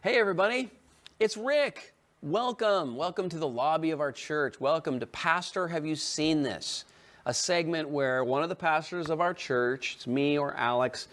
Hey everybody, it's Rick. Welcome to the lobby of our church. Welcome to Pastor Have You Seen This? A segment where one of the pastors of our church, it's me or Alex,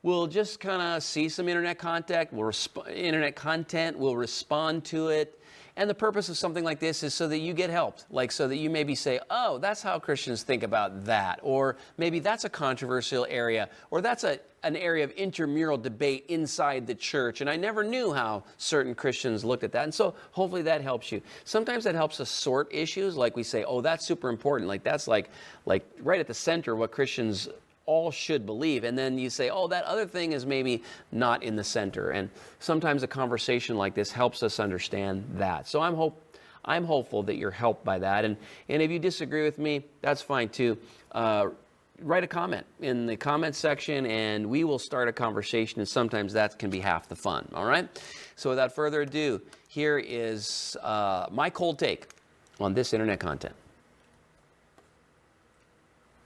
will just kind of see some internet content, we'll respond to it. And the purpose of something like this is so that you get helped, like so that you maybe say, oh, that's how Christians think about that, or maybe that's a controversial area, or that's an area of intramural debate inside the church, and I never knew how certain Christians looked at that, and so hopefully that helps you. Sometimes that helps us sort issues, like we say, oh, that's super important, like that's like right at the center of what Christians all should believe, and then you say, oh, that other thing is maybe not in the center. And sometimes a conversation like this helps us understand that. So I'm hopeful that you're helped by that. And if you disagree with me, that's fine too. Write a comment in the comment section and we will start a conversation, and sometimes that can be half the fun. All right, so without further ado, here is my cold take on this internet content.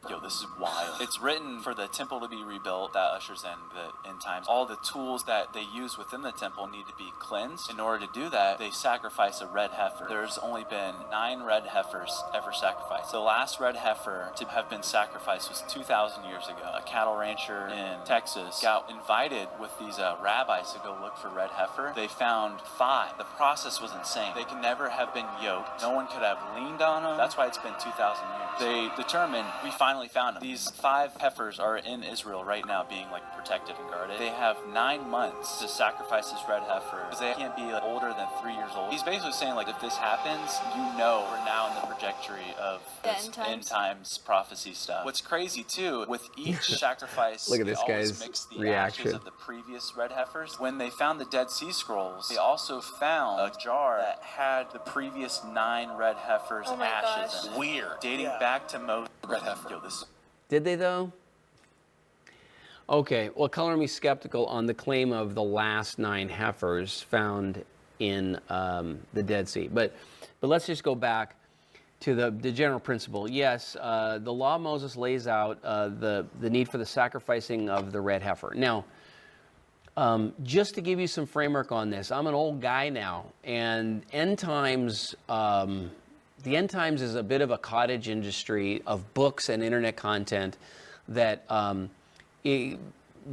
Yo, this is wild. It's written for the temple to be rebuilt. That ushers in the end times. All the tools that they use within the temple need to be cleansed. In order to do that, they sacrifice a red heifer. There's only been 9 red heifers ever sacrificed. The last red heifer to have been sacrificed was 2,000 years ago. A cattle rancher in Texas got invited with these rabbis to go look for red heifer. They found 5. The process was insane. They could never have been yoked. No one could have leaned on them. That's why it's been 2,000 years. They determined, we finally found them. These 5 heifers are in Israel right now being protected and guarded. They have 9 months to sacrifice this red heifer because they can't be older than 3 years old. He's basically saying if this happens, we're now in the trajectory of this end times prophecy stuff. What's crazy too, with each sacrifice, Look at this guy's mix the reaction. ashes of the previous red heifers. When they found the Dead Sea Scrolls, they also found a jar that had the previous 9 red heifers' ashes in it. Weird. Dating back to Moses. Red heifer. Yo, this. Did they though? Okay, well, color me skeptical on the claim of the last 9 heifers found in the Dead Sea. But let's just go back to the general principle. Yes, the law of Moses lays out the need for the sacrificing of the red heifer. Now, just to give you some framework on this, I'm an old guy now, and end times. The end times is a bit of a cottage industry of books and internet content that it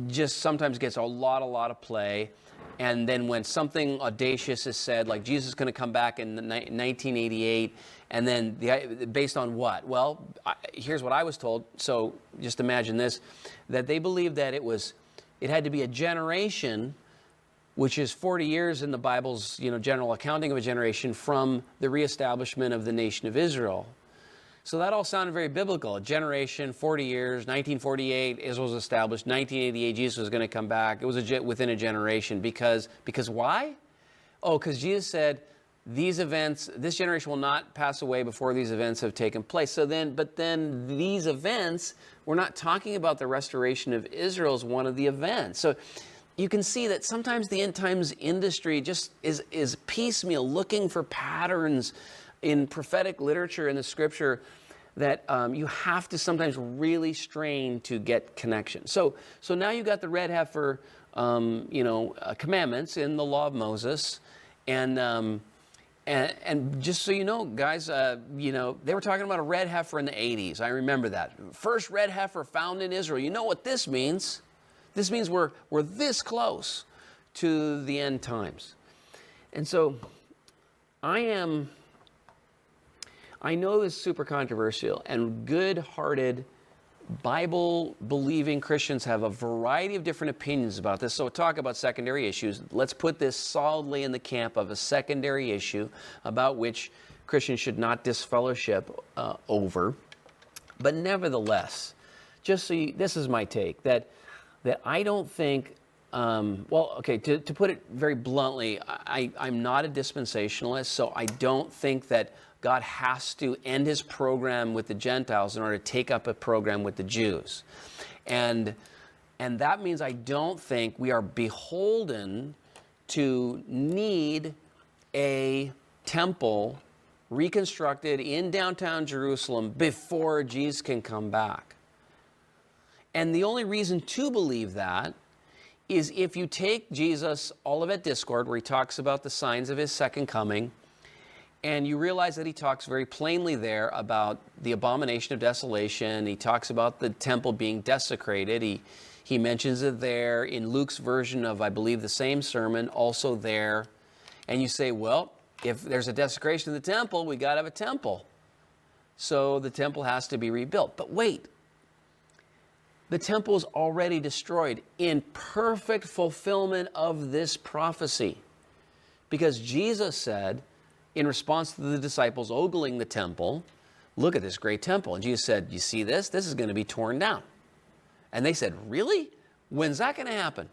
just sometimes gets a lot of play. And then when something audacious is said, like Jesus is going to come back in 1988, and then based on what? Well, here's what I was told. So just imagine this, that they believed that it had to be a generation, which is 40 years in the Bible's general accounting of a generation from the reestablishment of the nation of Israel. So that all sounded very biblical. A generation, 40 years, 1948, Israel was established. 1988, Jesus was going to come back. It was within a generation. Because why? Oh, because Jesus said, these events, this generation will not pass away before these events have taken place. But then these events, we're not talking about the restoration of Israel as one of the events. So you can see that sometimes the end times industry just is piecemeal, looking for patterns in prophetic literature in the scripture that you have to sometimes really strain to get connection. So now you got the red heifer, commandments in the law of Moses, and just so you know, guys, they were talking about a red heifer in the 80s. I remember that. First red heifer found in Israel. You know what this means? This means we're this close to the end times. And so I know this is super controversial, and good-hearted, Bible-believing Christians have a variety of different opinions about this. So talk about secondary issues. Let's put this solidly in the camp of a secondary issue about which Christians should not disfellowship over. But nevertheless, this is my take, that I don't think, to put it very bluntly, I'm not a dispensationalist, so I don't think that God has to end his program with the Gentiles in order to take up a program with the Jews. And that means I don't think we are beholden to need a temple reconstructed in downtown Jerusalem before Jesus can come back. And the only reason to believe that is if you take Jesus' Olivet Discourse, where he talks about the signs of his second coming, and you realize that he talks very plainly there about the abomination of desolation. He talks about the temple being desecrated. He mentions it there in Luke's version of, I believe, the same sermon, also there. And you say, well, if there's a desecration of the temple, we got to have a temple. So the temple has to be rebuilt. But wait, the temple is already destroyed in perfect fulfillment of this prophecy. Because Jesus said, in response to the disciples ogling the temple, look at this great temple. And Jesus said, you see this? This is going to be torn down. And they said, really? When's that going to happen?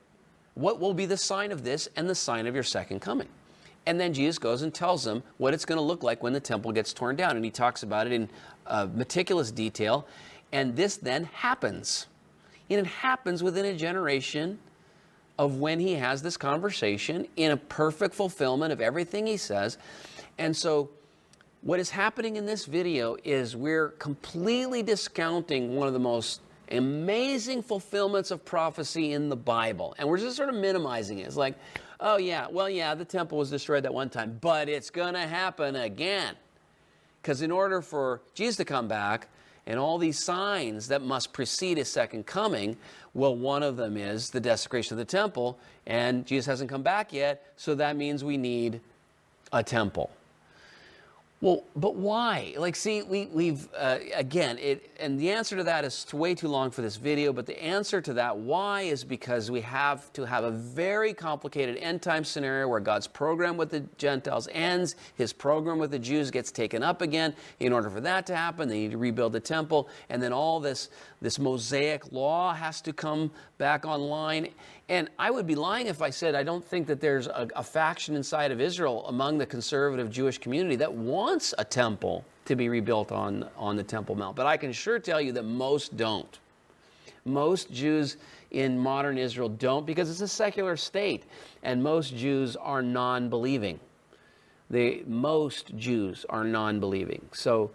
What will be the sign of this and the sign of your second coming? And then Jesus goes and tells them what it's going to look like when the temple gets torn down. And he talks about it in meticulous detail. And this then happens. And it happens within a generation of when he has this conversation in a perfect fulfillment of everything he says. And so what is happening in this video is we're completely discounting one of the most amazing fulfillments of prophecy in the Bible. And we're just sort of minimizing it. It's like, oh yeah, well yeah, the temple was destroyed that one time, but it's going to happen again. Because in order for Jesus to come back, and all these signs that must precede his second coming, well, one of them is the desecration of the temple, and Jesus hasn't come back yet, so that means we need a temple. Well, but why? Like, see, we've again, and the answer to that is way too long for this video, but the answer to that why is because we have to have a very complicated end time scenario where God's program with the Gentiles ends, his program with the Jews gets taken up again. In order for that to happen, they need to rebuild the temple, and then all this Mosaic law has to come back online. And I would be lying if I said I don't think that there's a faction inside of Israel among the conservative Jewish community that wants a temple to be rebuilt on the Temple Mount. But I can sure tell you that most don't. Most Jews in modern Israel don't, because it's a secular state, and most Jews are non-believing. Most Jews are non-believing. So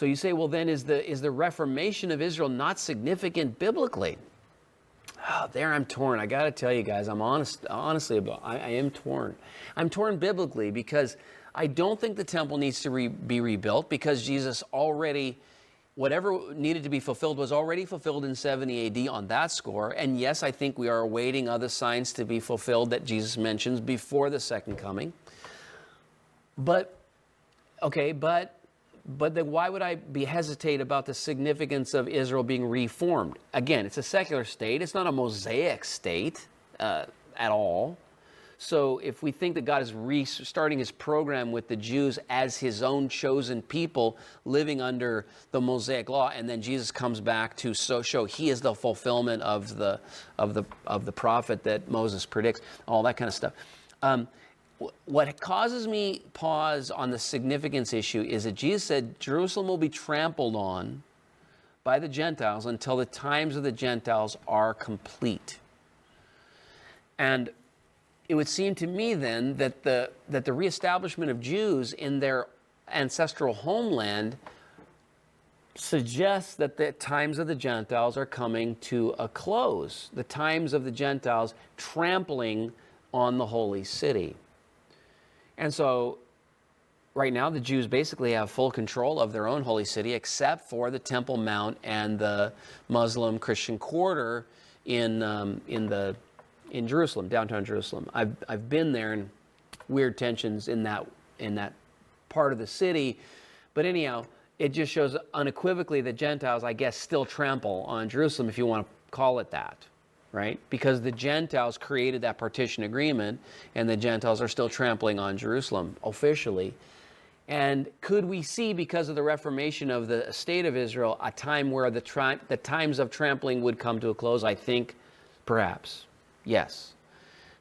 you say, well, then is the Reformation of Israel not significant biblically? Oh, there I'm torn. I got to tell you guys, honestly, I am torn. I'm torn biblically because I don't think the temple needs to be rebuilt, because Jesus already, whatever needed to be fulfilled was already fulfilled in 70 AD on that score. And yes, I think we are awaiting other signs to be fulfilled that Jesus mentions before the second coming. But then why would I hesitate about the significance of Israel being reformed? Again, it's a secular state. It's not a Mosaic state at all. So if we think that God is restarting his program with the Jews as his own chosen people living under the Mosaic law, and then Jesus comes back to show he is the fulfillment of the prophet that Moses predicts, all that kind of stuff. What causes me pause on the significance issue is that Jesus said Jerusalem will be trampled on by the Gentiles until the times of the Gentiles are complete. And it would seem to me then that the reestablishment of Jews in their ancestral homeland suggests that the times of the Gentiles are coming to a close. The times of the Gentiles trampling on the holy city. And so right now the Jews basically have full control of their own holy city, except for the Temple Mount and the Muslim Christian quarter in Jerusalem, downtown Jerusalem. I've been there, and weird tensions in that part of the city. But anyhow, it just shows unequivocally that Gentiles, I guess, still trample on Jerusalem, if you want to call it that. Right? Because the Gentiles created that partition agreement, and the Gentiles are still trampling on Jerusalem officially. And could we see, because of the reformation of the state of Israel, a time where the times of trampling would come to a close? I think perhaps, yes.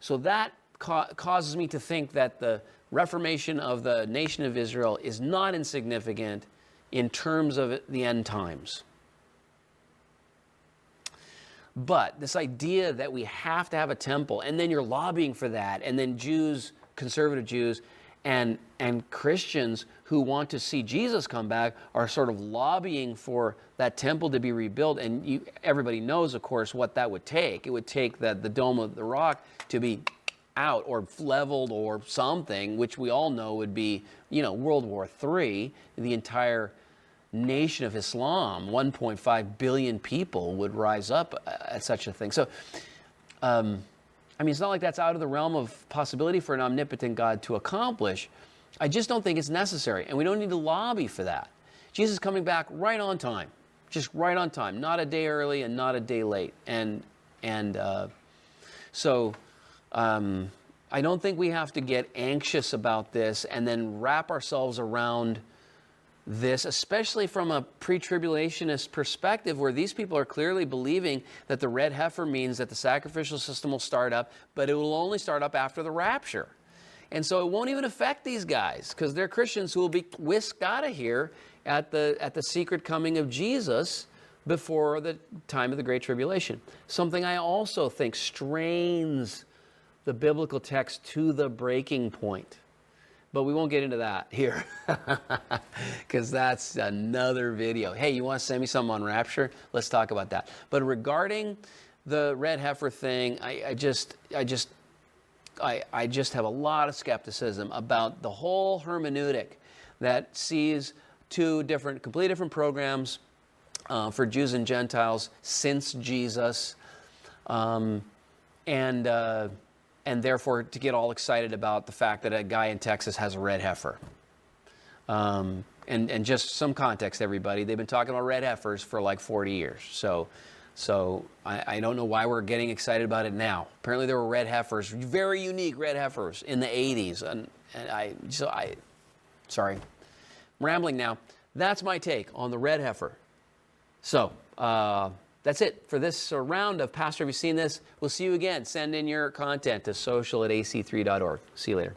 So that causes me to think that the reformation of the nation of Israel is not insignificant in terms of the end times. But this idea that we have to have a temple, and then you're lobbying for that, and then Jews, conservative Jews, And Christians who want to see Jesus come back are sort of lobbying for that temple to be rebuilt. And everybody knows, of course, what that would take. It would take the Dome of the Rock to be out or leveled or something, which we all know would be, World War III. The entire nation of Islam, 1.5 billion people, would rise up at such a thing. So, it's not like that's out of the realm of possibility for an omnipotent God to accomplish. I just don't think it's necessary, and we don't need to lobby for that. Jesus is coming back right on time, just right on time, not a day early and not a day late. So I don't think we have to get anxious about this and then wrap ourselves around this, especially from a pre-tribulationist perspective, where these people are clearly believing that the red heifer means that the sacrificial system will start up, but it will only start up after the rapture. And so it won't even affect these guys, because they're Christians who will be whisked out of here at the secret coming of Jesus before the time of the Great Tribulation. Something I also think strains the biblical text to the breaking point. But we won't get into that here, because that's another video. Hey, you want to send me something on rapture? Let's talk about that. But regarding the red heifer thing, I just have a lot of skepticism about the whole hermeneutic that sees two completely different programs for Jews and Gentiles since Jesus, and therefore to get all excited about the fact that a guy in Texas has a red heifer. And just some context, everybody. They've been talking about red heifers for like 40 years. So I don't know why we're getting excited about it now. Apparently there were red heifers, very unique red heifers in the 80s. And sorry, I'm rambling now. That's my take on the red heifer. So that's it for this round of Pastor, have you seen this? We'll see you again. Send in your content to social@ac3.org. See you later.